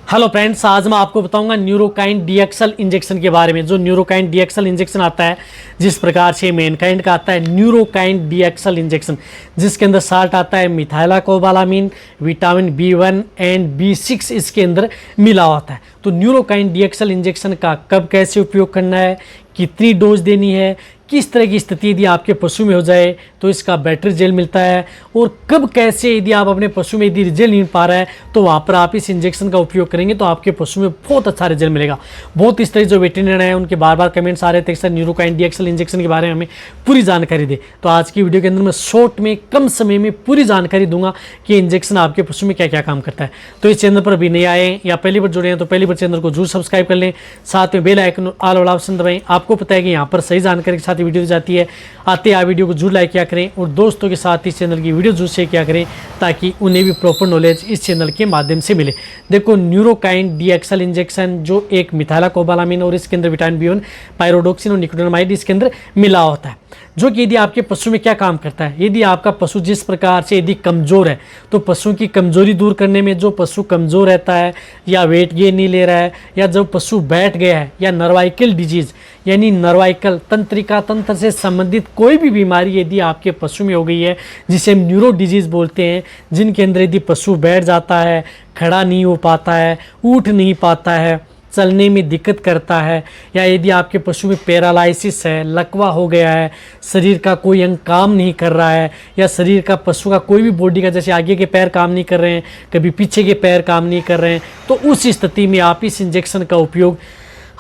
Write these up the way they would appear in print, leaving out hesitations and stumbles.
Hello friends, आज मैं आपको बताऊंगा न्यूरोकाइन डीएक्सल इंजेक्शन के बारे में। जो न्यूरोकाइन डीएक्सल इंजेक्शन आता है, जिस प्रकार से मैनकाइंड का आता है न्यूरोकाइन डीएक्सल इंजेक्शन, जिसके अंदर साल्ट आता है मिथाइलाकोबालामीन, विटामिन B1 एंड B6 इसके अंदर मिला होता है। तो न्यूरोकाइन डीएक्सल इंजेक्शन का कब कैसे उपयोग करना है, कितनी डोज देनी है, किस तरह की स्थिति यदि आपके पशु में हो जाए तो इसका बेटर रिजल्ट मिलता है, और कब कैसे यदि आप अपने पशु में यदि रिजल्ट नहीं पा रहा है तो वहाँ पर आप इस इंजेक्शन का उपयोग करेंगे तो आपके पशु में बहुत अच्छा रिजल्ट मिलेगा। बहुत इस तरह जो वेटरनरी हैं उनके बार बार कमेंट्स आ रहे थे सर न्यूरोकाइन डीएक्सल इंजेक्शन के बारे में हमें पूरी जानकारी दे। तो आज की वीडियो के अंदर मैं शॉर्ट में कम समय में पूरी जानकारी दूंगा कि इंजेक्शन आपके पशु में क्या क्या काम करता है। तो इस चैनल पर अभी नहीं आए या पहली बार जुड़े हैं तो पहली बार चैनल को जरूर सब्सक्राइब कर लें, साथ में बेल आइकन ऑल वाला ऑप्शन दबाएं। आपको पता है कि यहाँ पर सही जानकारी के साथ वीडियो दी जाती है। आते आप वीडियो को जरूर लाइक किया करें और दोस्तों के साथ इस चैनल की वीडियो जरूर शेयर किया करें ताकि उन्हें भी प्रॉपर नॉलेज इस चैनल के माध्यम से मिले। देखो, न्यूरोकाइन डीएक्सल इंजेक्शन जो एक मिथाइलाकोबालामीन और इसके अंदर विटामिन B1, पायरोडोक्सिन और निकोटिनामाइड इसके अंदर मिला होता है, जो कि यदि आपके पशु में क्या काम करता है। यदि आपका पशु जिस प्रकार से यदि कमज़ोर है तो पशु की कमज़ोरी दूर करने में, जो पशु कमज़ोर रहता है या वेट गेन नहीं ले रहा है या जो पशु बैठ गया है या नर्वाइकल डिजीज़ यानी नर्वाइकल तंत्रिका तंत्र से संबंधित कोई भी बीमारी यदि आपके पशु में हो गई है, जिसे हम न्यूरो डिजीज़ बोलते हैं, जिनके अंदर यदि पशु बैठ जाता है, खड़ा नहीं हो पाता है, उठ नहीं पाता है, चलने में दिक्कत करता है, या यदि आपके पशु में पैरालिसिस है, लकवा हो गया है, शरीर का कोई अंग काम नहीं कर रहा है, या शरीर का पशु का कोई भी बॉडी का जैसे आगे के पैर काम नहीं कर रहे हैं, कभी पीछे के पैर काम नहीं कर रहे हैं, तो उस स्थिति में आप इस इंजेक्शन का उपयोग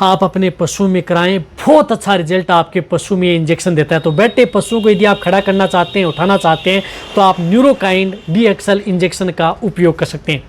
आप अपने पशु में कराएं। बहुत अच्छा रिजल्ट आपके पशु में इंजेक्शन देता है। तो बैठे पशुओं को यदि आप खड़ा करना चाहते हैं, उठाना चाहते हैं, तो आप न्यूरोकाइन डीएक्सल इंजेक्शन का उपयोग कर सकते हैं।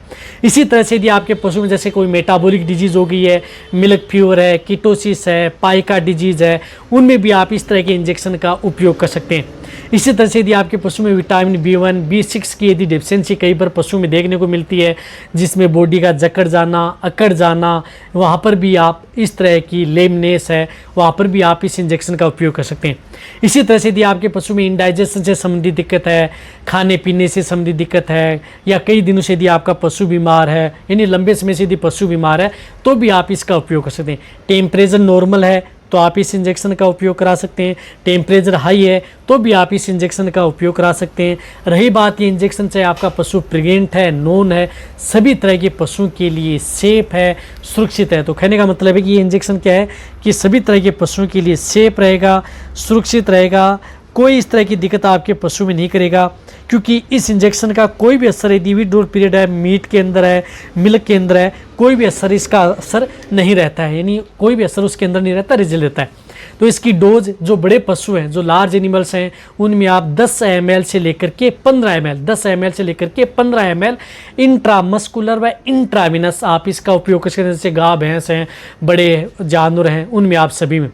इसी तरह से यदि आपके पशु में जैसे कोई मेटाबॉलिक डिजीज़ हो गई है, मिल्क फीवर है, कीटोसिस है, पाइका डिजीज़ है, उनमें भी आप इस तरह के इंजेक्शन का उपयोग कर सकते हैं। इसी तरह से यदि आपके पशु में विटामिन B1, B6 की यदि डेफिशिएंसी कई बार पशु में देखने को मिलती है, जिसमें बॉडी का जकड़ जाना, अकड़ जाना, वहाँ पर भी आप इस तरह की लेमनेस है, वहाँ पर भी आप इस इंजेक्शन का उपयोग कर सकते हैं। इसी तरह से यदि आपके पशु में इंडाइजेशन से संबंधित दिक्कत है, खाने पीने से संबंधित दिक्कत है, या कई दिनों से यदि आपका पशु बीमार है, यानी लंबे समय से यदि पशु बीमार है, तो भी आप इसका उपयोग कर सकते हैं। टेम्परेचर नॉर्मल है तो आप इस इंजेक्शन का उपयोग करा सकते हैं। टेम्परेचर हाई है तो भी आप इस इंजेक्शन का उपयोग करा सकते हैं। रही बात ये इंजेक्शन चाहे आपका पशु प्रेग्नेंट है, नॉन है, सभी तरह के पशुओं के लिए सेफ है, सुरक्षित है। तो कहने का मतलब है कि ये इंजेक्शन क्या है कि सभी तरह के पशुओं के लिए सेफ रहेगा, सुरक्षित रहेगा, कोई इस तरह की दिक्कत आपके पशु में नहीं करेगा, क्योंकि इस इंजेक्शन का कोई भी असर यदि विड्रॉल पीरियड है, मीट के अंदर है, मिल्क के अंदर है, कोई भी असर इसका असर नहीं रहता है, यानी कोई भी असर उसके अंदर नहीं रहता, रिजल्ट रहता है। तो इसकी डोज जो बड़े पशु हैं, जो लार्ज एनिमल्स हैं, उनमें आप 10 ml से लेकर के 15 ml 10 ml से लेकर के 15 ml इंट्रामस्कुलर व इंट्राविनस आप इसका उपयोग कर सकते हैं। जैसे गाय, भैंस हैं, बड़े जानवर हैं, उनमें आप सभी में।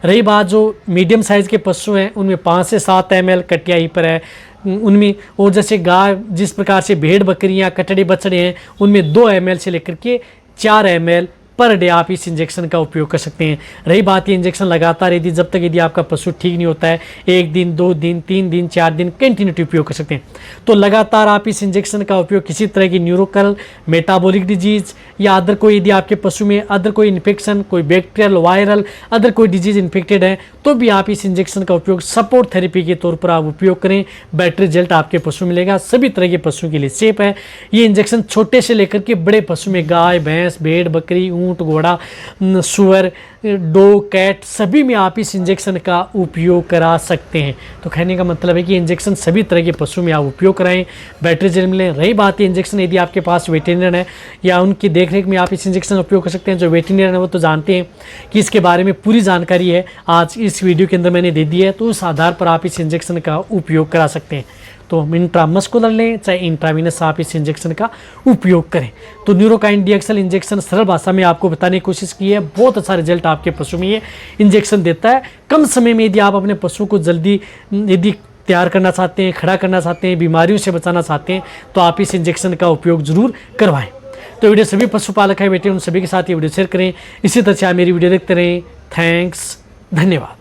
रही बात जो मीडियम साइज़ के पशु हैं, उनमें 5 से 7 ml कटियाई पर है उनमें, और जैसे गाय, जिस प्रकार से भेड़ बकरियां, कटड़े बछड़े हैं, उनमें 2 ml से लेकर के 4 ml पर डे आप इस इंजेक्शन का उपयोग कर सकते हैं। रही बात ये इंजेक्शन लगातार यदि जब तक यदि आपका पशु ठीक नहीं होता है, 1 दिन, 2 दिन, 3 दिन, 4 दिन कंटिन्यूटी उपयोग कर सकते हैं। तो लगातार आप इस इंजेक्शन का उपयोग किसी तरह की न्यूरोकल, मेटाबॉलिक डिजीज़ या अदर कोई यदि आपके पशु में अदर कोई इन्फेक्शन, कोई बैक्टीरियल, वायरल, अदर कोई डिजीज़ इन्फेक्टेड है, तो भी आप इस इंजेक्शन का उपयोग सपोर्ट थेरेपी के तौर पर आप उपयोग करें। बेटर रिजल्ट आपके पशु मिलेगा। सभी तरह के पशु के लिए सेफ है ये इंजेक्शन। छोटे से लेकर के बड़े पशु में, गाय, भैंस, भेड़, बकरी, ऊँट, घोड़ा, सुअर, डॉग, कैट, सभी में आप इस इंजेक्शन का उपयोग करा सकते हैं। तो कहने का मतलब है कि इंजेक्शन सभी तरह के पशु में आप उपयोग कराएं, बेटर रिजल्ट मिले। रही बात है इंजेक्शन यदि आपके पास वेटरनरी है या उनकी देखरेख में आप इस इंजेक्शन का उपयोग कर सकते हैं। जो वेटरनरी है वो तो जानते हैं कि इसके बारे में पूरी जानकारी है, आज इस वीडियो के अंदर मैंने दे दी है, तो उस आधार पर आप इस इंजेक्शन का उपयोग करा सकते हैं। तो इंट्रामस्कुलर लें चाहे इंट्राविनस, आप इस इंजेक्शन का उपयोग करें। तो न्यूरोकाइन डीएक्सल इंजेक्शन सरल भाषा में आपको बताने की कोशिश की है। बहुत अच्छा रिजल्ट आपके पशु में ये इंजेक्शन देता है। कम समय में यदि आप अपने पशु को जल्दी यदि तैयार करना चाहते हैं, खड़ा करना चाहते हैं, बीमारियों से बचाना चाहते हैं, तो आप इस इंजेक्शन का उपयोग जरूर करवाएं। तो वीडियो सभी पशुपालक है बेटे, उन सभी के साथ ये वीडियो शेयर करें। इसी तरह से आप मेरी वीडियो देखते रहें। थैंक्स, धन्यवाद।